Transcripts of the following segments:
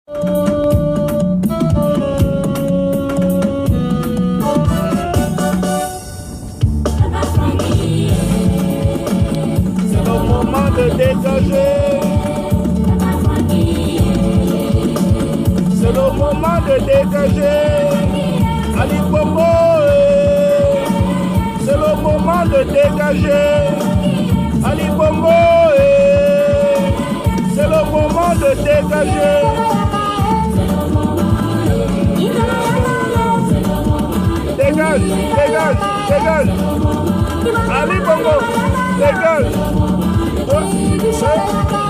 C'est le moment de dégager Ali Bongo. C'est le moment de dégager Ali Bongo. C'est le moment de dégager. Dégage, dégage, dégage. Ali Bongo, dégage.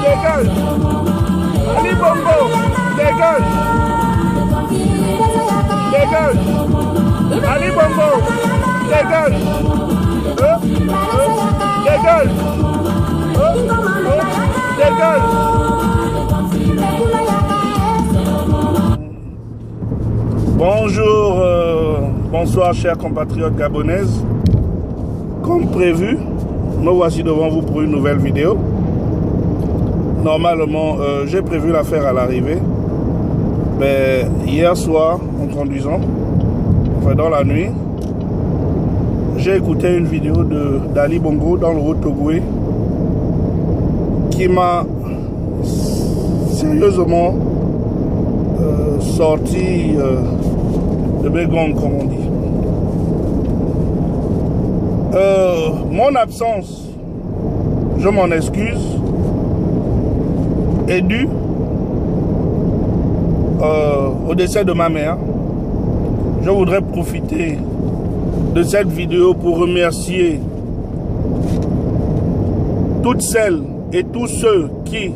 Dégage. Ali Bongo, dégage. Dégage. Ali Bongo, dégage. Dégage. Dégage. Bonjour, bonsoir chers compatriotes gabonaises. Comme prévu, me voici devant vous pour une nouvelle vidéo. Normalement, j'ai prévu la faire à l'arrivée. Mais hier soir, en conduisant, enfin dans la nuit, j'ai écouté une vidéo d'Ali Bongo dans le Haut-Togoué qui m'a sérieusement sorti de mes gonds, comme on dit. Mon absence, je m'en excuse, est due au décès de ma mère. Je voudrais profiter de cette vidéo pour remercier toutes celles et tous ceux qui,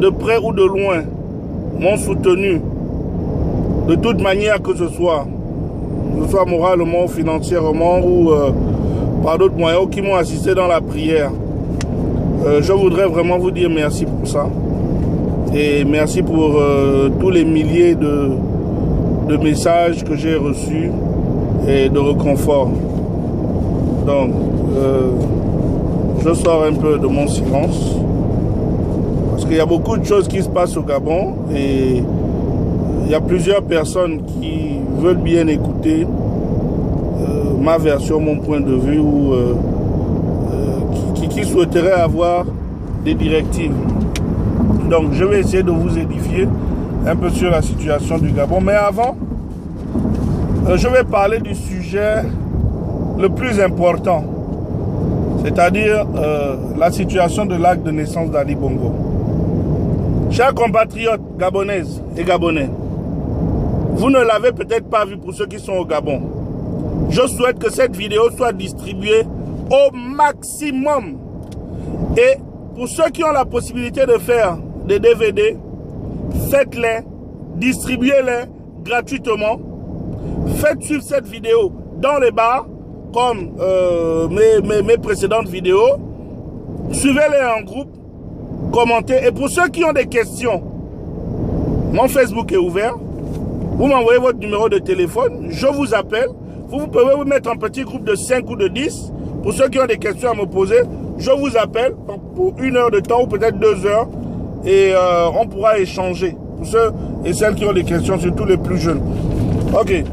de près ou de loin, m'ont soutenu de toute manière que ce soit moralement, financièrement ou par d'autres moyens, qui m'ont assisté dans la prière. Je voudrais vraiment vous dire merci pour ça. Et merci pour tous les milliers de messages que j'ai reçus et de réconfort. Donc, je sors un peu de mon silence parce qu'il y a beaucoup de choses qui se passent au Gabon et il y a plusieurs personnes qui veulent bien écouter ma version, mon point de vue ou qui souhaiteraient avoir des directives. Donc je vais essayer de vous édifier un peu sur la situation du Gabon. Mais avant, je vais parler du sujet le plus important, c'est-à-dire la situation de l'acte de naissance d'Ali Bongo. Chers compatriotes gabonaises et gabonais, vous ne l'avez peut-être pas vu pour ceux qui sont au Gabon. Je souhaite que cette vidéo soit distribuée au maximum. Et pour ceux qui ont la possibilité de faire des DVD, faites-les, distribuez-les gratuitement. Faites suivre cette vidéo dans les bars, comme mes précédentes vidéos. Suivez-les en groupe, commentez. Et pour ceux qui ont des questions, mon Facebook est ouvert. Vous m'envoyez votre numéro de téléphone, je vous appelle. Vous pouvez vous mettre en petit groupe de 5 ou de 10. Pour ceux qui ont des questions à me poser, je vous appelle pour 1 heure de temps ou peut-être 2 heures. Et on pourra échanger. Pour ceux et celles qui ont des questions, surtout les plus jeunes. Ok.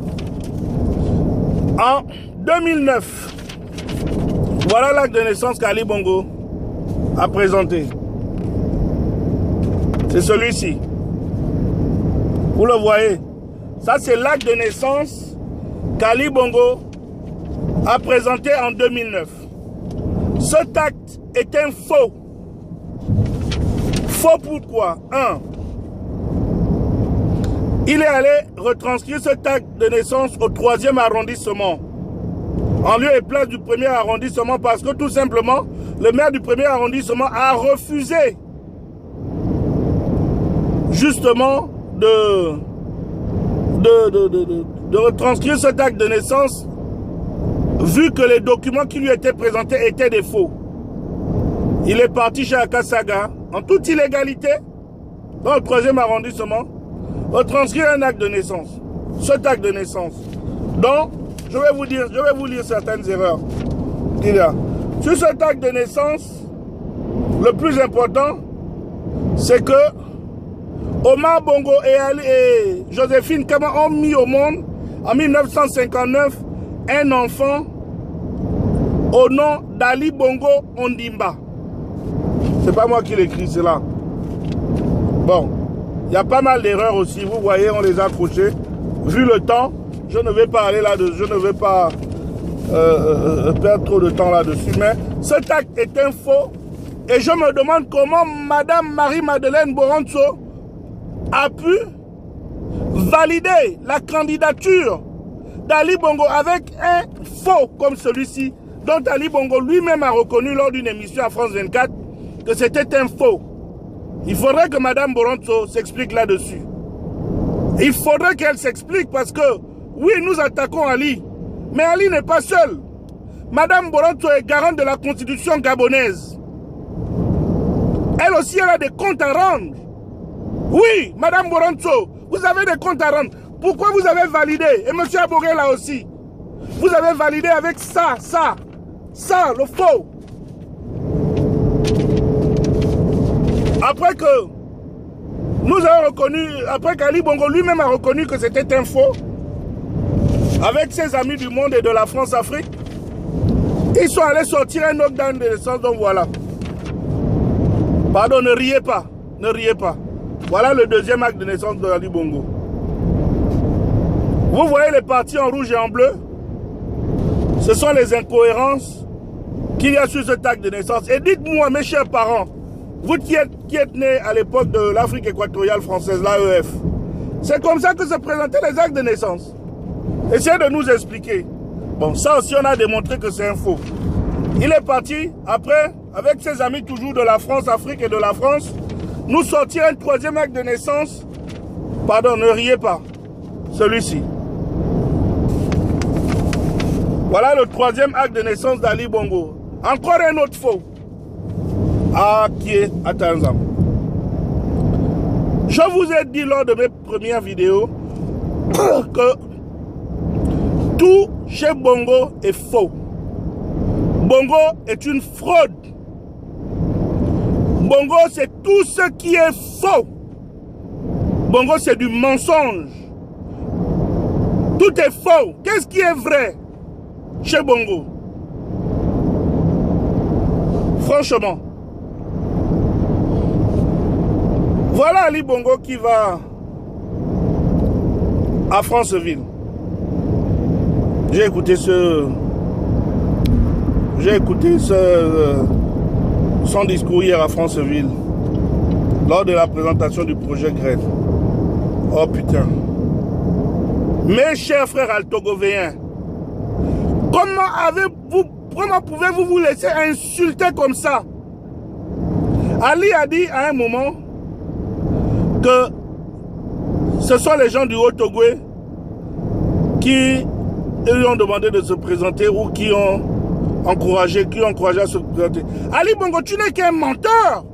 En 2009, voilà l'acte de naissance qu'Ali Bongo a présenté. C'est celui-ci. Vous le voyez. Ça, c'est l'acte de naissance qu'Ali Bongo a présenté en 2009. Cet acte est un faux. Faux pourquoi? 1. Il est allé retranscrire cet acte de naissance au 3e arrondissement, en lieu et place du 1er arrondissement, parce que tout simplement, le maire du 1er arrondissement a refusé justement de retranscrire cet acte de naissance, vu que les documents qui lui étaient présentés étaient des faux. Il est parti chez Akasaga, en toute illégalité, dans le 3e arrondissement, retranscrire un acte de naissance. Cet acte de naissance. Donc, je vais vous lire certaines erreurs qu'il y a. Sur cet acte de naissance, le plus important, c'est que Omar Bongo et Joséphine Kama ont mis au monde en 1959 un enfant au nom d'Ali Bongo Ondimba. C'est pas moi qui l'écris cela. Bon, il y a pas mal d'erreurs aussi. Vous voyez, on les a accrochées. Vu le temps, je ne vais pas aller là-dessus. Je ne vais pas perdre trop de temps là-dessus. Mais cet acte est un faux. Et je me demande comment Madame Marie-Madeleine Boronzo a pu valider la candidature d'Ali Bongo avec un faux comme celui-ci, dont Ali Bongo lui-même a reconnu lors d'une émission à France 24 que c'était un faux. Il faudrait que Madame Boronzo s'explique là-dessus. Il faudrait qu'elle s'explique parce que, oui, nous attaquons Ali, mais Ali n'est pas seul. Madame Boronzo est garante de la constitution gabonaise. Elle aussi, elle a des comptes à rendre. Oui, Madame Boronzo, vous avez des comptes à rendre. Pourquoi vous avez validé, et M. Abouré là aussi, vous avez validé avec ça, le faux. Après que nous avons reconnu, après qu'Ali Bongo lui-même a reconnu que c'était un faux, avec ses amis du monde et de la France-Afrique, ils sont allés sortir un knockdown de naissance, donc voilà. Pardon, ne riez pas, ne riez pas. Voilà le deuxième acte de naissance de Ali Bongo. Vous voyez les parties en rouge et en bleu? Ce sont les incohérences qu'il y a sur cet acte de naissance. Et dites-moi, mes chers parents, vous qui êtes nés à l'époque de l'Afrique équatoriale française, l'AEF, c'est comme ça que se présentaient les actes de naissance. Essayez de nous expliquer. Bon, ça aussi, on a démontré que c'est un faux. Il est parti, après, avec ses amis toujours de la France, Afrique et de la France, nous sortir un troisième acte de naissance. Pardon, ne riez pas. Celui-ci. Voilà le troisième acte de naissance d'Ali Bongo. Encore un autre faux. Ah, qui est à Tanzam. Je vous ai dit lors de mes premières vidéos que tout chez Bongo est faux. Bongo est une fraude. Bongo, c'est tout ce qui est faux. Bongo, c'est du mensonge. Tout est faux. Qu'est-ce qui est vrai chez Bongo? Franchement. Voilà Ali Bongo qui va à Franceville. J'ai écouté son discours hier à Franceville lors de la présentation du projet Grève. Oh putain. Mes chers frères altogovéens, comment pouvez-vous vous laisser insulter comme ça? Ali a dit à un moment que ce sont les gens du Haut-Togoué qui lui ont demandé de se présenter ou qui ont encouragé à se présenter. Ali Bongo, tu n'es qu'un menteur.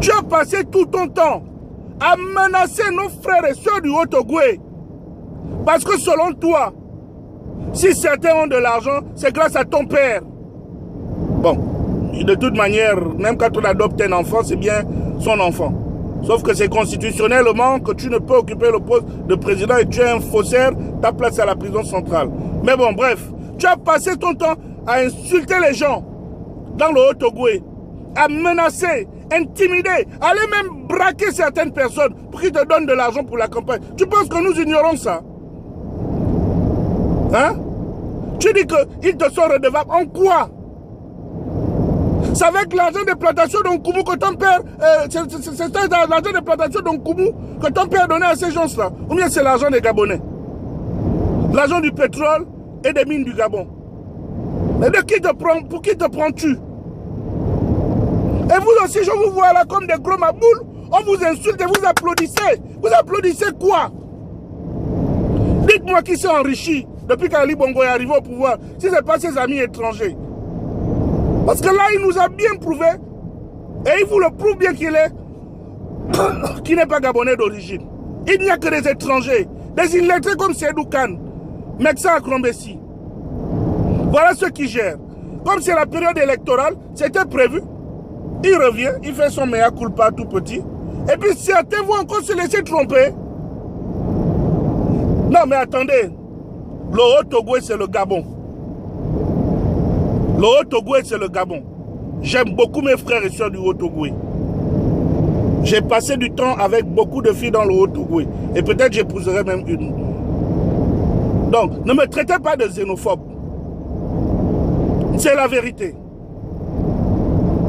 Tu as passé tout ton temps à menacer nos frères et sœurs du Haut-Togoué. Parce que selon toi, si certains ont de l'argent, c'est grâce à ton père. Bon, de toute manière, même quand on adopte un enfant, c'est bien son enfant. Sauf que c'est constitutionnellement que tu ne peux occuper le poste de président et tu es un faussaire, ta place à la prison centrale. Mais bon, bref, tu as passé ton temps à insulter les gens dans le Haut-Togoué, à menacer, intimider, aller même braquer certaines personnes pour qu'ils te donnent de l'argent pour la campagne. Tu penses que nous ignorons ça? Hein? Tu dis qu'ils te sont redevables en quoi? C'est avec l'argent des plantations d'Onkoumou que ton père... c'est l'argent des plantations d'Onkoumou que ton père donnait à ces gens-là. Ou bien c'est l'argent des Gabonais? L'argent du pétrole et des mines du Gabon. Mais de qui te prends, pour qui te prends-tu? Et vous aussi, je vous vois là comme des gros maboules. On vous insulte et vous applaudissez. Vous applaudissez quoi? Dites-moi qui s'est enrichi depuis qu'Ali Bongo est arrivé au pouvoir, si ce n'est pas ses amis étrangers. Parce que là, il nous a bien prouvé, et il vous le prouve bien qu'il n'est pas gabonais d'origine. Il n'y a que des étrangers, des illettrés comme Seydou Kane, Meksa Akrombessi. Voilà ceux qui gèrent. Comme c'est la période électorale, c'était prévu. Il revient, il fait son mea culpa tout petit. Et puis certains vont encore se laisser tromper. Non, mais attendez. Le Haut-Togo, c'est le Gabon. Le Haut-Togo, c'est le Gabon. J'aime beaucoup mes frères et soeurs du Haut-Togo. J'ai passé du temps avec beaucoup de filles dans le Haut-Togo. Et peut-être j'épouserai même une. Donc, ne me traitez pas de xénophobe. C'est la vérité.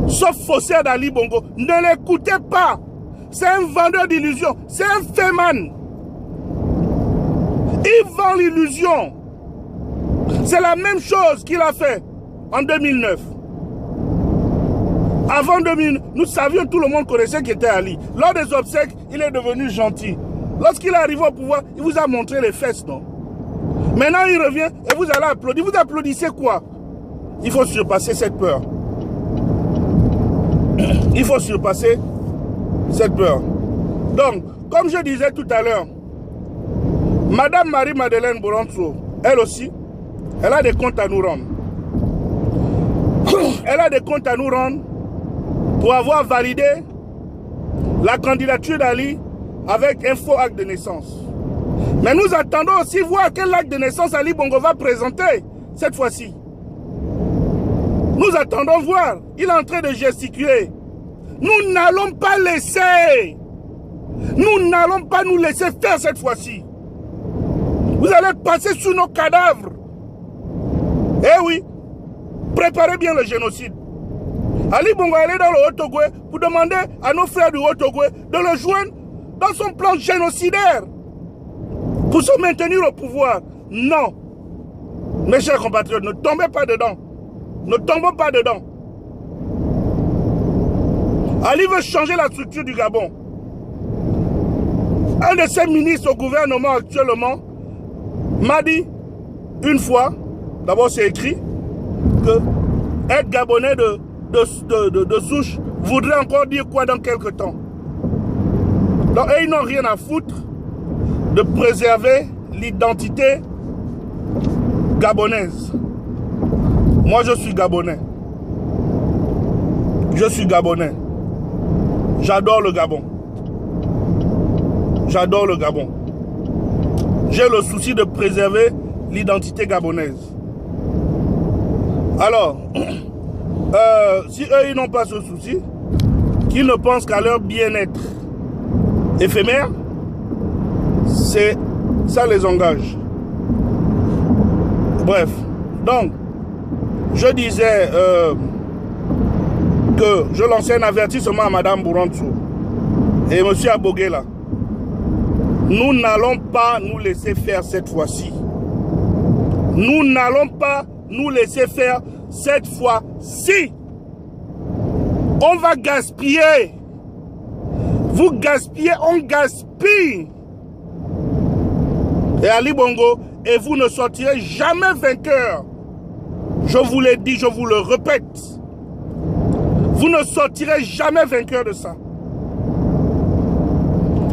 Sauf faussaire d'Ali Bongo. Ne l'écoutez pas. C'est un vendeur d'illusions. C'est un féman. Il vend l'illusion. C'est la même chose qu'il a fait en 2009. Avant 2000, nous savions, tout le monde connaissait qui était Ali. Lors des obsèques, il est devenu gentil. Lorsqu'il est arrivé au pouvoir, il vous a montré les fesses, non? Maintenant, il revient et vous allez applaudir. Vous applaudissez quoi? Il faut surpasser cette peur. Il faut surpasser cette peur. Donc, comme je disais tout à l'heure, Madame Marie-Madeleine Bourantso, elle aussi, elle a des comptes à nous rendre. Elle a des comptes à nous rendre pour avoir validé la candidature d'Ali avec un faux acte de naissance. Mais nous attendons aussi voir quel acte de naissance Ali Bongo va présenter cette fois-ci. Nous attendons voir. Il est en train de gesticuler. Nous n'allons pas laisser. Nous n'allons pas nous laisser faire cette fois-ci. Vous allez passer sous nos cadavres. Eh oui, préparez bien le génocide. Ali Bongo est allé dans le Haut-Togo pour demander à nos frères du Haut-Togo de le joindre dans son plan génocidaire pour se maintenir au pouvoir. Non. Mes chers compatriotes, ne tombez pas dedans. Ne tombons pas dedans. Ali veut changer la structure du Gabon. Un de ses ministres au gouvernement actuellement m'a dit une fois, d'abord c'est écrit, que être Gabonais de souche voudrait encore dire quoi dans quelques temps. Donc ils n'ont rien à foutre de préserver l'identité gabonaise. Moi je suis Gabonais. Je suis Gabonais. J'adore le Gabon. J'adore le Gabon. J'ai le souci de préserver l'identité gabonaise. Alors, si eux, ils n'ont pas ce souci, qu'ils ne pensent qu'à leur bien-être éphémère, ça les engage. Bref, donc, je disais que je lançais un avertissement à Madame Bourantso et M. Aboguela. Nous n'allons pas nous laisser faire cette fois-ci. Nous n'allons pas nous laisser faire cette fois-ci. On va gaspiller. Vous gaspillez, on gaspille. Et Ali Bongo, et vous ne sortirez jamais vainqueur. Je vous l'ai dit, je vous le répète. Vous ne sortirez jamais vainqueur de ça.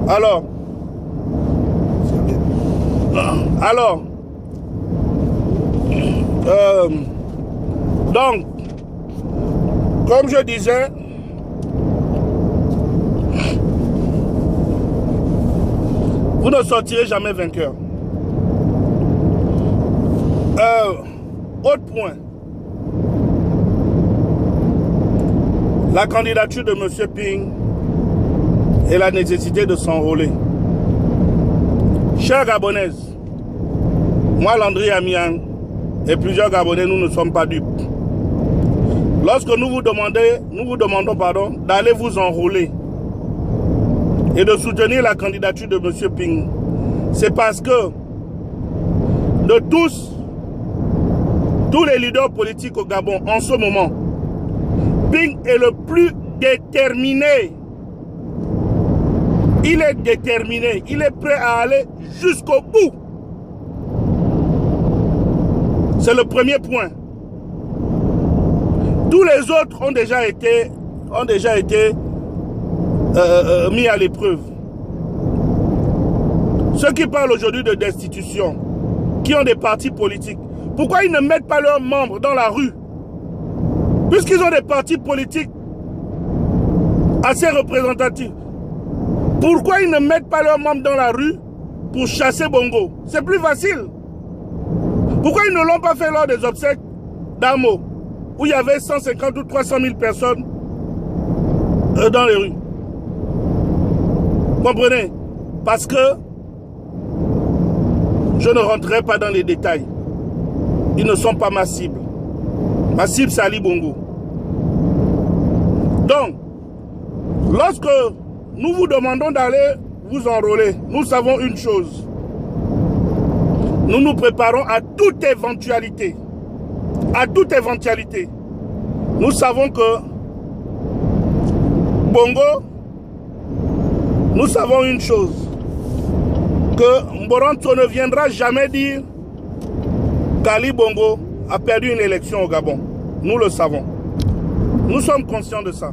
Alors, donc, comme je disais, vous ne sortirez jamais vainqueur. Autre point. La candidature de M. Ping et la nécessité de s'enrôler. Chers Gabonaises, moi, Landry Amiang et plusieurs Gabonais, nous ne sommes pas dupes. Lorsque nous vous demandons d'aller vous enrôler et de soutenir la candidature de M. Ping, c'est parce que de tous les leaders politiques au Gabon en ce moment, Ping est le plus déterminé. Il est déterminé, il est prêt à aller jusqu'au bout. C'est le premier point. Tous les autres ont déjà été mis à l'épreuve. Ceux qui parlent aujourd'hui de destitution, qui ont des partis politiques, pourquoi ils ne mettent pas leurs membres dans la rue? Puisqu'ils ont des partis politiques assez représentatifs. Pourquoi ils ne mettent pas leurs membres dans la rue pour chasser Bongo? C'est plus facile. Pourquoi ils ne l'ont pas fait lors des obsèques d'Amo, où il y avait 150 ou 300 000 personnes dans les rues? Comprenez? Parce que je ne rentrerai pas dans les détails. Ils ne sont pas ma cible. Ma cible, c'est Ali Bongo. Donc, lorsque nous vous demandons d'aller vous enrôler, nous savons une chose. Nous nous préparons à toute éventualité. À toute éventualité. Nous savons que Bongo, nous savons une chose. Que Mboronto ne viendra jamais dire qu'Ali Bongo a perdu une élection au Gabon. Nous le savons. Nous sommes conscients de ça.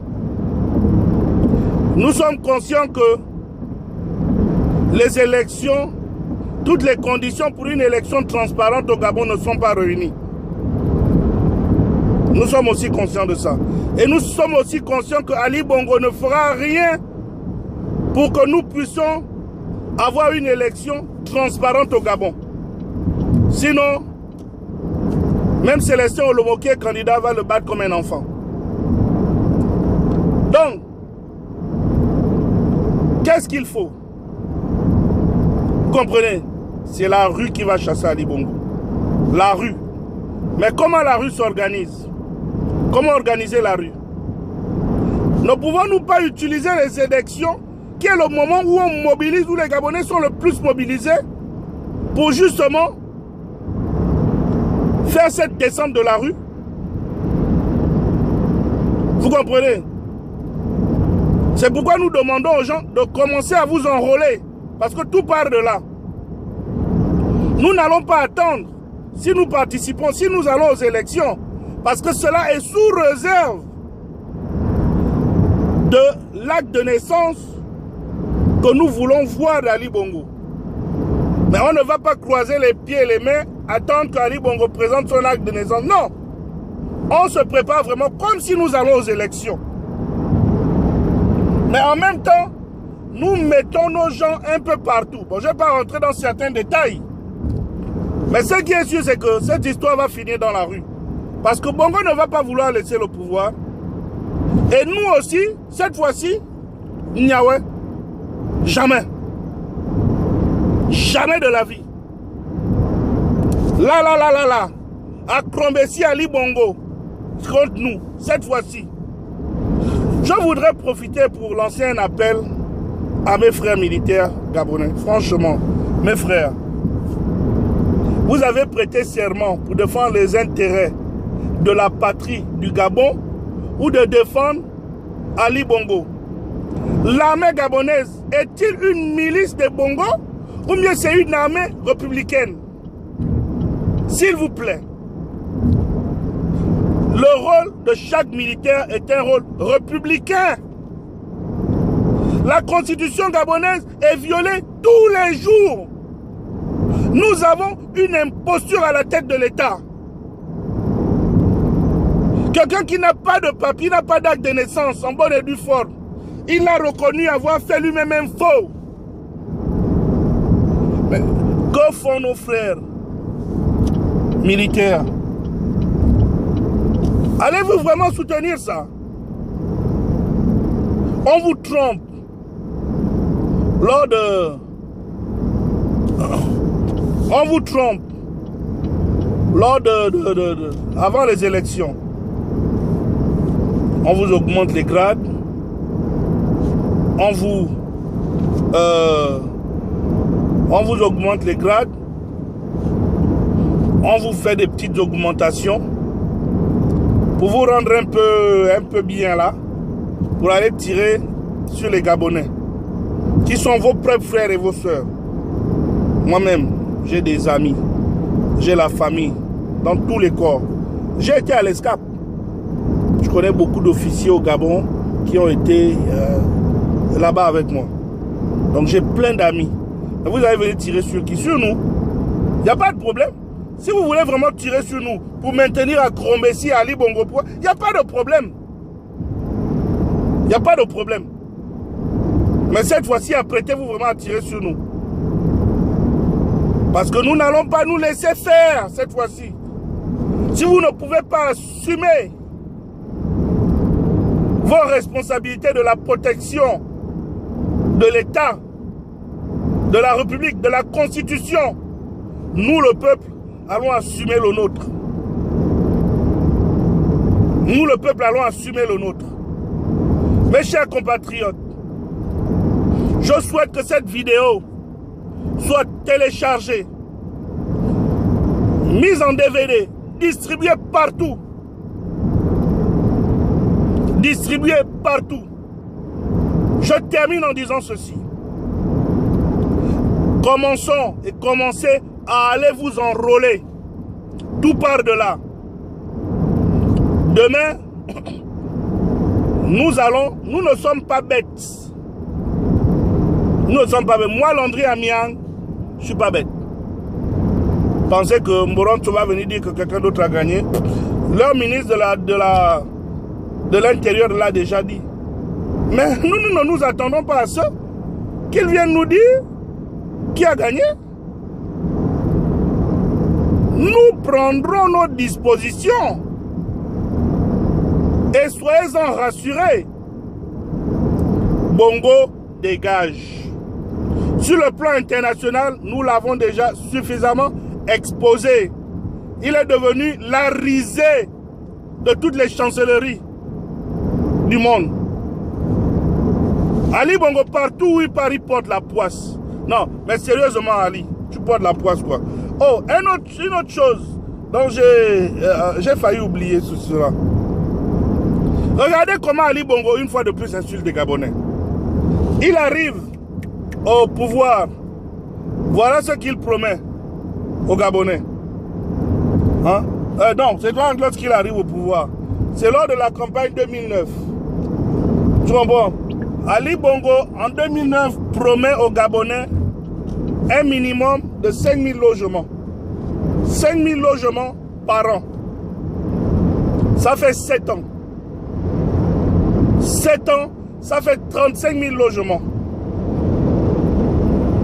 Nous sommes conscients que les élections, toutes les conditions pour une élection transparente au Gabon ne sont pas réunies. Nous sommes aussi conscients de ça. Et nous sommes aussi conscients que Ali Bongo ne fera rien pour que nous puissions avoir une élection transparente au Gabon. Sinon, même Célestin Olomoké, candidat, va le battre comme un enfant. Donc, qu'est-ce qu'il faut? Vous comprenez? C'est la rue qui va chasser Ali Bongo. La rue. Mais comment la rue s'organise? Comment organiser la rue? Ne pouvons-nous pas utiliser les élections, qui est le moment où on mobilise, où les Gabonais sont le plus mobilisés, pour justement faire cette descente de la rue? Vous comprenez? C'est pourquoi nous demandons aux gens de commencer à vous enrôler, parce que tout part de là. Nous n'allons pas attendre, si nous participons, si nous allons aux élections, parce que cela est sous réserve de l'acte de naissance que nous voulons voir d'Ali Bongo. Mais on ne va pas croiser les pieds et les mains, attendre qu'Ali Bongo présente son acte de naissance. Non! On se prépare vraiment comme si nous allons aux élections. Mais en même temps, nous mettons nos gens un peu partout. Bon, je ne vais pas rentrer dans certains détails. Mais ce qui est sûr, c'est que cette histoire va finir dans la rue. Parce que Bongo ne va pas vouloir laisser le pouvoir. Et nous aussi, cette fois-ci, Niawe, jamais. Jamais de la vie. Là. À Krombessi, Ali Bongo, contre nous, cette fois-ci. Je voudrais profiter pour lancer un appel à mes frères militaires gabonais. Franchement, mes frères, vous avez prêté serment pour défendre les intérêts de la patrie du Gabon ou de défendre Ali Bongo. L'armée gabonaise est-il une milice de Bongo ou bien c'est une armée républicaine? S'il vous plaît. Le rôle de chaque militaire est un rôle républicain. La constitution gabonaise est violée tous les jours. Nous avons une imposture à la tête de l'État. Quelqu'un qui n'a pas de papier, n'a pas d'acte de naissance, en bonne et due forme, il a reconnu avoir fait lui-même un faux. Mais que font nos frères militaires? Allez-vous vraiment soutenir ça? On vous trompe lors de... On vous trompe lors avant les élections. On vous augmente les grades. On vous augmente les grades. On vous fait des petites augmentations pour vous rendre un peu bien là, pour aller tirer sur les Gabonais, qui sont vos propres frères et vos sœurs. Moi-même, j'ai des amis, j'ai la famille, dans tous les corps. J'ai été à l'ESCAP. Je connais beaucoup d'officiers au Gabon qui ont été là-bas avec moi. Donc j'ai plein d'amis. Vous allez venir tirer sur qui? Sur nous. Il n'y a pas de problème. Si vous voulez vraiment tirer sur nous pour maintenir à Krombessi, à Ali Bongo, il n'y a pas de problème. Il n'y a pas de problème. Mais cette fois-ci, apprêtez-vous vraiment à tirer sur nous. Parce que nous n'allons pas nous laisser faire cette fois-ci. Si vous ne pouvez pas assumer vos responsabilités de la protection de l'État, de la République, de la Constitution, nous, le peuple, allons assumer le nôtre. Nous, le peuple, allons assumer le nôtre. Mes chers compatriotes, je souhaite que cette vidéo soit téléchargée, mise en DVD, distribuée partout. Distribuée partout. Je termine en disant ceci. Commençons et commencez à aller vous enrôler. Tout part de là. Demain, nous ne sommes pas bêtes. Nous ne sommes pas bêtes. Moi, Landry Amiang, je ne suis pas bête. Pensez que Moronto va venir dire que quelqu'un d'autre a gagné. Leur ministre de l'Intérieur l'a déjà dit. Mais nous ne nous attendons pas à ça. Qu'ils viennent nous dire qui a gagné. Nous prendrons nos dispositions. Et soyez-en rassurés. Bongo dégage. Sur le plan international, nous l'avons déjà suffisamment exposé. Il est devenu la risée de toutes les chancelleries du monde. Ali Bongo, partout où il part, il porte la poisse. Non, mais sérieusement, Ali, tu portes la poisse, quoi. Oh, une autre chose dont j'ai failli oublier cela. Regardez comment Ali Bongo, une fois de plus, insulte les Gabonais. Il arrive au pouvoir. Voilà ce qu'il promet aux Gabonais. Hein? Non, c'est lorsqu'il arrive au pouvoir. C'est lors de la campagne 2009. Tu comprends? Ali Bongo, en 2009, promet aux Gabonais un minimum de 5 000 logements. 5 000 logements par an. Ça fait 7 ans. 7 ans, ça fait 35 000 logements.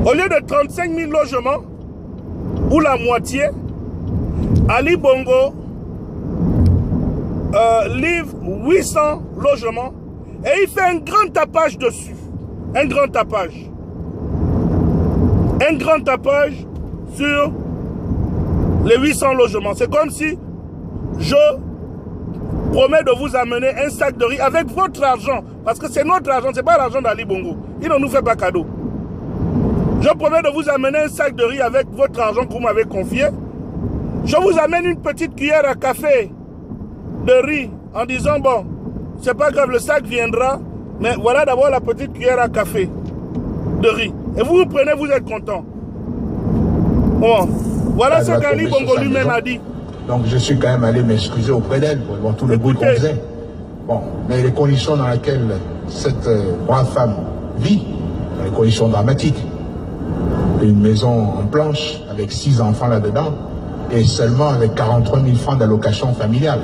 Au lieu de 35 000 logements, ou la moitié, Ali Bongo livre 800 logements et il fait un grand tapage dessus. Un grand tapage. Un grand tapage sur les 800 logements. C'est comme si je promets de vous amener un sac de riz avec votre argent. Parce que c'est notre argent, ce n'est pas l'argent d'Ali Bongo. Il ne nous fait pas cadeau. Je promets de vous amener un sac de riz avec votre argent que vous m'avez confié. Je vous amène une petite cuillère à café de riz en disant, bon, c'est pas grave, le sac viendra, mais voilà d'abord la petite cuillère à café de riz. Et vous vous prenez, vous êtes content. Bon, voilà ce qu'Ali Bongo lui-même a dit. Donc je suis quand même allé m'excuser auprès d'elle pour voir tout le bruit qu'on faisait. Bon, mais les conditions dans lesquelles cette brave femme vit, dans les conditions dramatiques, une maison en planche avec 6 enfants là-dedans et seulement avec 43 000 francs d'allocation familiale.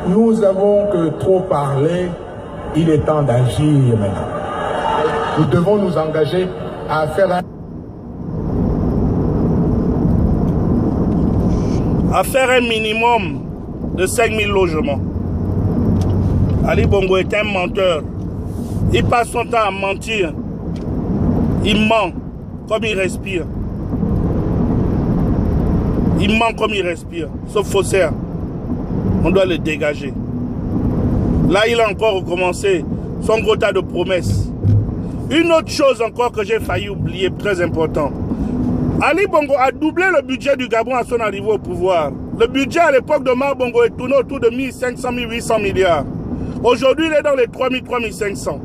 Nous avons que trop parlé, il est temps d'agir maintenant. Nous devons nous engager à faire un minimum de 5 000 logements. Ali Bongo est un menteur. Il passe son temps à mentir. Il ment comme il respire. Il ment comme il respire. Ce faussaire, on doit le dégager. Là, il a encore recommencé son gros tas de promesses. Une autre chose encore que j'ai failli oublier, très important. Ali Bongo a doublé le budget du Gabon à son arrivée au pouvoir. Le budget à l'époque de Mar Bongo est tourné autour de 1500, 1800 milliards. Aujourd'hui, il est dans les 3000, 3500.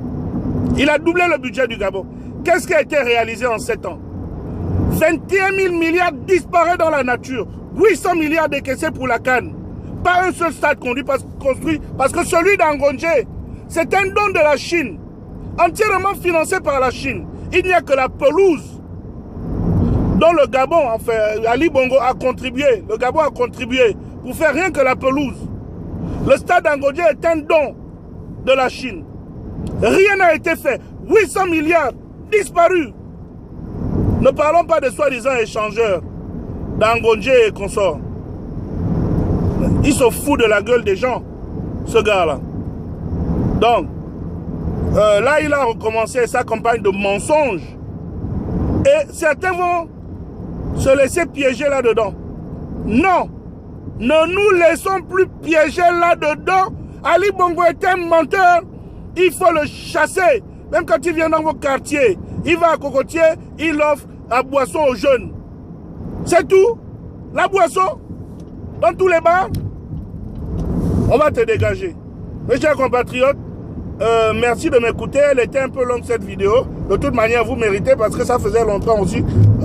Il a doublé le budget du Gabon. Qu'est-ce qui a été réalisé en 7 ans? 21 000 milliards disparaissent dans la nature. 800 milliards décaissés pour la canne. Pas un seul stade construit parce que celui d'Angonje, c'est un don de la Chine. Entièrement financé par la Chine. Il n'y a que la pelouse dont le Gabon, enfin, Ali Bongo a contribué. Le Gabon a contribué pour faire rien que la pelouse. Le stade d'Angonje est un don de la Chine. Rien n'a été fait. 800 milliards disparu. Ne parlons pas de soi-disant échangeurs, d'Angondje et consorts. Il se fout de la gueule des gens, ce gars-là. Donc, là, il a recommencé sa campagne de mensonges. Et certains vont se laisser piéger là-dedans. Non, ne nous laissons plus piéger là-dedans. Ali Bongo est un menteur. Il faut le chasser. Même quand il vient dans vos quartiers, il va à Cocotier, il offre la boisson aux jeunes. C'est tout. La boisson, dans tous les bars, on va te dégager. Mes chers compatriotes, merci de m'écouter. Elle était un peu longue cette vidéo. De toute manière, vous méritez parce que ça faisait longtemps aussi.